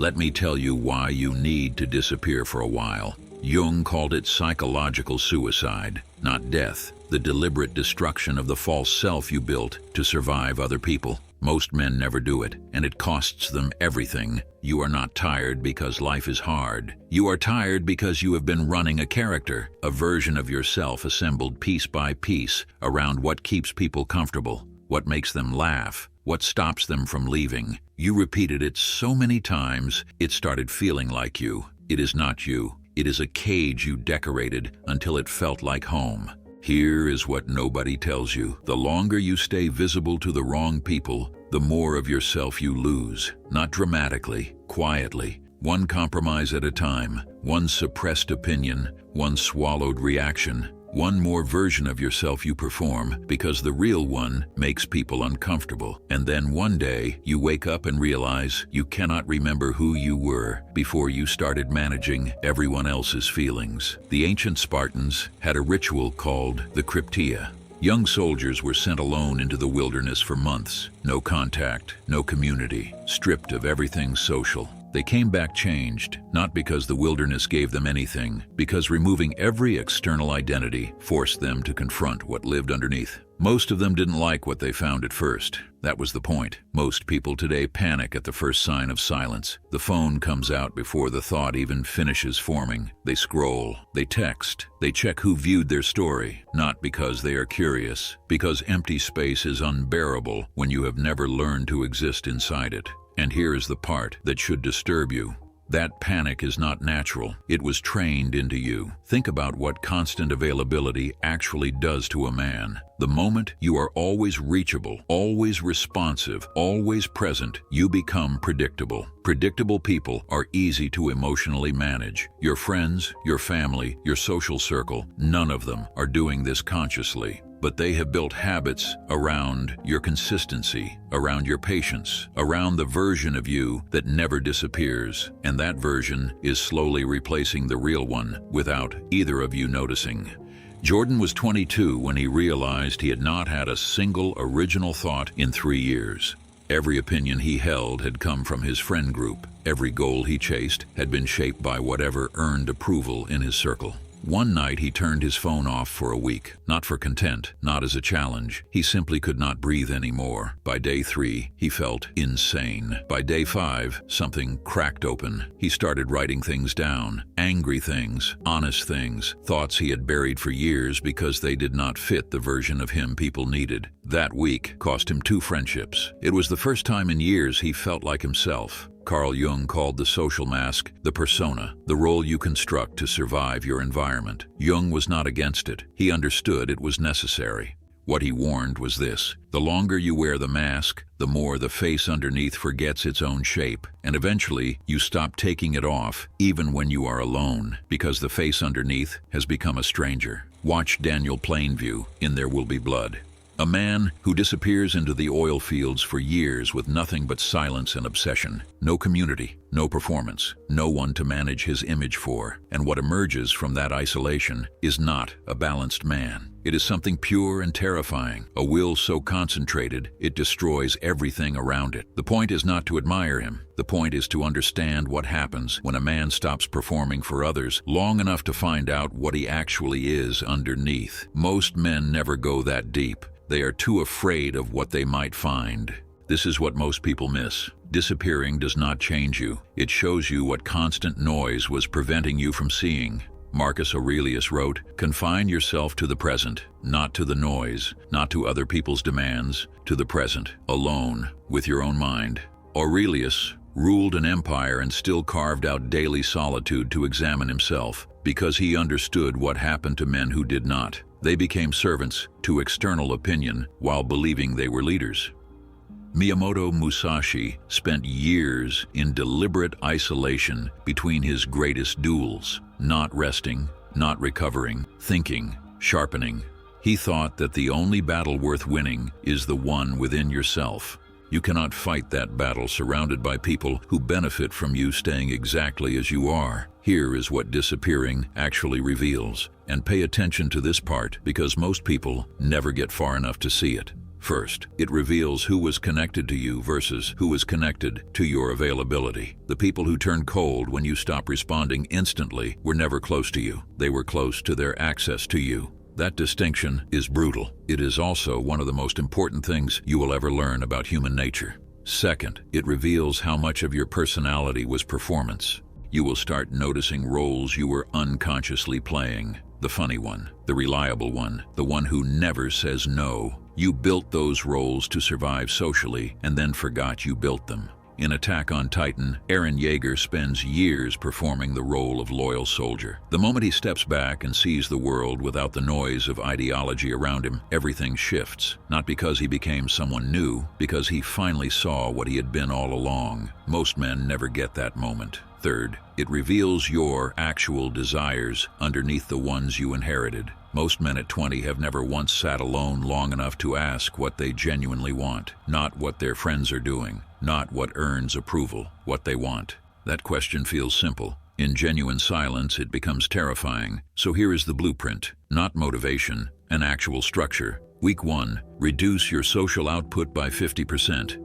Let me tell you why you need to disappear for a while. Jung called it psychological suicide, not death, the deliberate destruction of the false self you built to survive other people. Most men never do it, and it costs them everything. You are not tired because life is hard. You are tired because you have been running a character, a version of yourself assembled piece by piece around what keeps people comfortable, what makes them laugh, what stops them from leaving. You repeated it so many times, it started feeling like you. It is not you. It is a cage you decorated until it felt like home. Here is what nobody tells you. The longer you stay visible to the wrong people, the more of yourself you lose. Not dramatically, quietly. One compromise at a time, one suppressed opinion, one swallowed reaction, one more version of yourself you perform because the real one makes people uncomfortable. And then one day, you wake up and realize you cannot remember who you were before you started managing everyone else's feelings. The ancient Spartans had a ritual called the Cryptia. Young soldiers were sent alone into the wilderness for months. No contact, no community, stripped of everything social. They came back changed, not because the wilderness gave them anything, because removing every external identity forced them to confront what lived underneath. Most of them didn't like what they found at first. That was the point. Most people today panic at the first sign of silence. The phone comes out before the thought even finishes forming. They scroll, they text, they check who viewed their story, not because they are curious, because empty space is unbearable when you have never learned to exist inside it. And here is the part that should disturb you. That panic is not natural. It was trained into you. Think about what constant availability actually does to a man. The moment you are always reachable, always responsive, always present, you become predictable. Predictable people are easy to emotionally manage. Your friends, your family, your social circle, none of them are doing this consciously. But they have built habits around your consistency, around your patience, around the version of you that never disappears. And that version is slowly replacing the real one without either of you noticing. Jordan was 22 when he realized he had not had a single original thought in 3 years. Every opinion he held had come from his friend group. Every goal he chased had been shaped by whatever earned approval in his circle. One night he turned his phone off for a week, not for content, not as a challenge. He simply could not breathe anymore. By day 3, he felt insane. By day 5, something cracked open. He started writing things down, angry things, honest things, thoughts he had buried for years because they did not fit the version of him people needed. That week cost him 2 friendships. It was the first time in years he felt like himself. Carl Jung called the social mask the persona, the role you construct to survive your environment. Jung was not against it. He understood it was necessary. What he warned was this: the longer you wear the mask, the more the face underneath forgets its own shape, and eventually you stop taking it off, even when you are alone, because the face underneath has become a stranger. Watch Daniel Plainview in There Will Be Blood. A man who disappears into the oil fields for years with nothing but silence and obsession. No community, no performance, no one to manage his image for. And what emerges from that isolation is not a balanced man. It is something pure and terrifying, a will so concentrated it destroys everything around it. The point is not to admire him. The point is to understand what happens when a man stops performing for others long enough to find out what he actually is underneath. Most men never go that deep. They are too afraid of what they might find. This is what most people miss. Disappearing does not change you. It shows you what constant noise was preventing you from seeing. Marcus Aurelius wrote, "Confine yourself to the present, not to the noise, not to other people's demands, to the present, alone, with your own mind." Aurelius ruled an empire and still carved out daily solitude to examine himself, because he understood what happened to men who did not. They became servants to external opinion while believing they were leaders. Miyamoto Musashi spent years in deliberate isolation between his greatest duels, not resting, not recovering, thinking, sharpening. He thought that the only battle worth winning is the one within yourself. You cannot fight that battle surrounded by people who benefit from you staying exactly as you are. Here is what disappearing actually reveals. And pay attention to this part because most people never get far enough to see it. First, it reveals who was connected to you versus who was connected to your availability. The people who turned cold when you stopped responding instantly were never close to you. They were close to their access to you. That distinction is brutal. It is also one of the most important things you will ever learn about human nature. Second, it reveals how much of your personality was performance. You will start noticing roles you were unconsciously playing. The funny one, the reliable one, the one who never says no. You built those roles to survive socially and then forgot you built them. In Attack on Titan, Eren Yeager spends years performing the role of loyal soldier. The moment he steps back and sees the world without the noise of ideology around him, everything shifts. Not because he became someone new, because he finally saw what he had been all along. Most men never get that moment. Third, it reveals your actual desires underneath the ones you inherited. Most men at 20 have never once sat alone long enough to ask what they genuinely want, not what their friends are doing, not what earns approval, what they want. That question feels simple. In genuine silence, it becomes terrifying. So here is the blueprint, not motivation, an actual structure. Week 1, reduce your social output by 50%.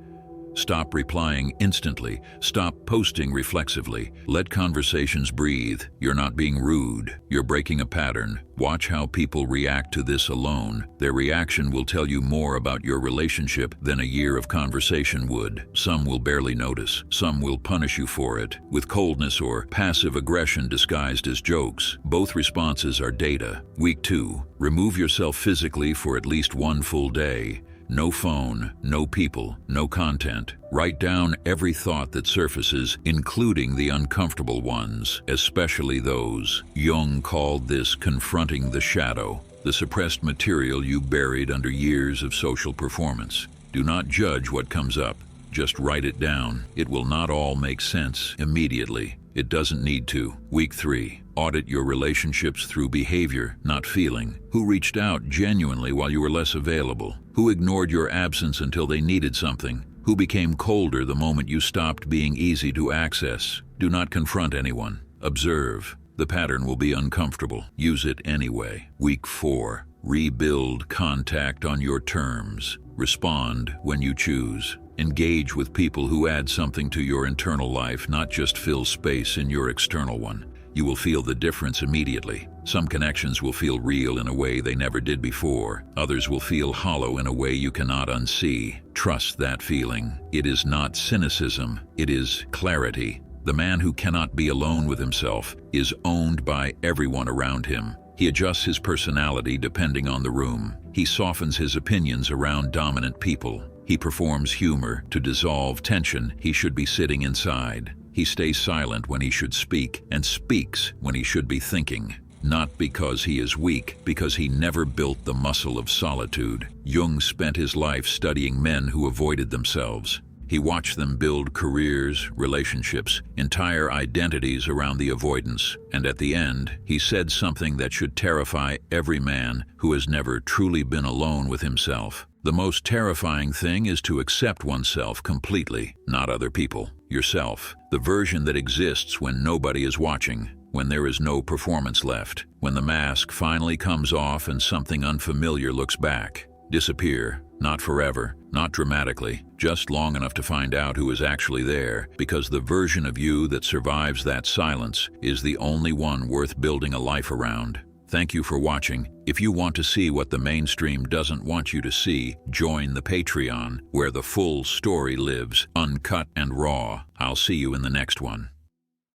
Stop replying instantly. Stop posting reflexively. Let conversations breathe. You're not being rude. You're breaking a pattern. Watch how people react to this alone. Their reaction will tell you more about your relationship than a year of conversation would. Some will barely notice. Some will punish you for it, with coldness or passive aggression disguised as jokes. Both responses are data. Week 2, remove yourself physically for at least one full day. No phone, no people, no content. Write down every thought that surfaces, including the uncomfortable ones, especially those. Jung called this confronting the shadow, the suppressed material you buried under years of social performance. Do not judge what comes up. Just write it down. It will not all make sense immediately. It doesn't need to. Week 3, audit your relationships through behavior, not feeling. Who reached out genuinely while you were less available? Who ignored your absence until they needed something? Who became colder the moment you stopped being easy to access? Do not confront anyone. Observe. The pattern will be uncomfortable. Use it anyway. Week 4, rebuild contact on your terms. Respond when you choose. Engage with people who add something to your internal life, not just fill space in your external one. You will feel the difference immediately. Some connections will feel real in a way they never did before. Others will feel hollow in a way you cannot unsee. Trust that feeling. It is not cynicism, it is clarity. The man who cannot be alone with himself is owned by everyone around him. He adjusts his personality depending on the room. He softens his opinions around dominant people. He performs humor to dissolve tension he should be sitting inside. He stays silent when he should speak and speaks when he should be thinking. Not because he is weak, because he never built the muscle of solitude. Jung spent his life studying men who avoided themselves. He watched them build careers, relationships, entire identities around the avoidance. And at the end, he said something that should terrify every man who has never truly been alone with himself. The most terrifying thing is to accept oneself completely, not other people. Yourself, the version that exists when nobody is watching, when there is no performance left, when the mask finally comes off and something unfamiliar looks back. Disappear, not forever, not dramatically, just long enough to find out who is actually there, because the version of you that survives that silence is the only one worth building a life around. Thank you for watching. If you want to see what the mainstream doesn't want you to see, join the Patreon, where the full story lives, uncut and raw. I'll see you in the next one.